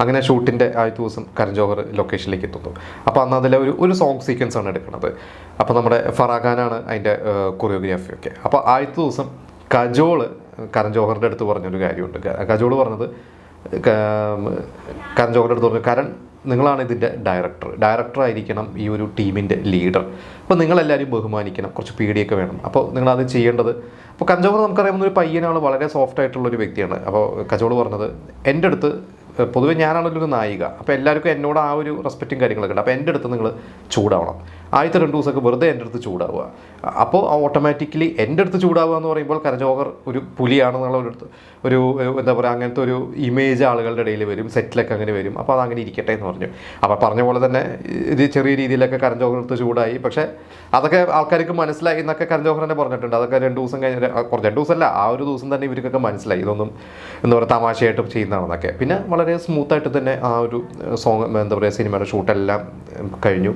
അങ്ങനെ ഷൂട്ടിൻ്റെ ആദ്യത്തെ ദിവസം കരൺ ജോഹർ ലൊക്കേഷനിലേക്ക് എത്തുന്നു. അപ്പോൾ അന്ന് അതിലെ ഒരു സോങ് സീക്വൻസ് ആണ് എടുക്കുന്നത്. അപ്പോൾ നമ്മുടെ ഫറാ ഖാനാണ് അതിൻ്റെ കൊറിയോഗ്രാഫിയൊക്കെ. അപ്പോൾ ആദ്യത്തെ ദിവസം കജോള് കരൺ ജോഹറിൻ്റെ അടുത്ത് പറഞ്ഞൊരു കാര്യമുണ്ട്. കജോള് പറഞ്ഞത് കരൺ ജോഹറിൻ്റെ അടുത്ത് പറഞ്ഞു, കരൺ നിങ്ങളാണ് ഇതിൻ്റെ ഡയറക്ടറായിരിക്കണം ഈ ഒരു ടീമിൻ്റെ ലീഡർ. അപ്പോൾ നിങ്ങളെല്ലാവരും ബഹുമാനിക്കണം, കുറച്ച് പേടിയൊക്കെ വേണം. അപ്പോൾ നിങ്ങളത് ചെയ്യേണ്ടത്. അപ്പോൾ കരൺ ജോഹർ നമുക്കറിയാവുന്ന ഒരു പയ്യനാണ്, വളരെ സോഫ്റ്റ് ആയിട്ടുള്ളൊരു വ്യക്തിയാണ്. അപ്പോൾ കജോള് പറഞ്ഞത്, എൻ്റെ അടുത്ത് പൊതുവെ ഞാനാണല്ലോ ഒരു നായിക, അപ്പോൾ എല്ലാവർക്കും എന്നോട് ആ ഒരു റെസ്പെക്റ്റും കാര്യങ്ങളൊക്കെ ഉണ്ട്. അപ്പോൾ എൻ്റെ അടുത്ത് നിങ്ങൾ ചൂടാവണം. ആദ്യത്തെ 2 ദിവസമൊക്കെ വെറുതെ എൻ്റെ അടുത്ത് ചൂടാവുക. അപ്പോൾ ഓട്ടോമാറ്റിക്കലി എൻ്റെ അടുത്ത് ചൂടാവുക എന്ന് പറയുമ്പോൾ കരൺ ജോഹർ ഒരു പുലിയാണെന്നുള്ള ഒരു എന്താ പറയുക, അങ്ങനത്തെ ഒരു ഇമേജ് ആളുകളുടെ ഇടയിൽ വരും, സെറ്റിലൊക്കെ അങ്ങനെ വരും. അപ്പോൾ അതങ്ങനെ ഇരിക്കട്ടെ എന്ന് പറഞ്ഞു. അപ്പോൾ പറഞ്ഞ പോലെ തന്നെ ഇത് ചെറിയ രീതിയിലൊക്കെ കരൺ ജോഹർ അടുത്ത് ചൂടായി. പക്ഷേ അതൊക്കെ ആൾക്കാർക്ക് മനസ്സിലായി എന്നൊക്കെ കരൺ ജോഹർ തന്നെ പറഞ്ഞിട്ടുണ്ട്. അതൊക്കെ 2 ദിവസം കഴിഞ്ഞ് 2 ദിവസമല്ല, ആ ഒരു ദിവസം തന്നെ ഇവർക്കൊക്കെ മനസ്സിലായി ഇതൊന്നും എന്താ പറയുക തമാശയായിട്ട് ചെയ്യുന്നതാണെന്നൊക്കെ. പിന്നെ വളരെ സ്മൂത്തായിട്ട് തന്നെ ആ ഒരു സോങ് എന്താ പറയുക സിനിമയുടെ ഷൂട്ടെല്ലാം കഴിഞ്ഞു.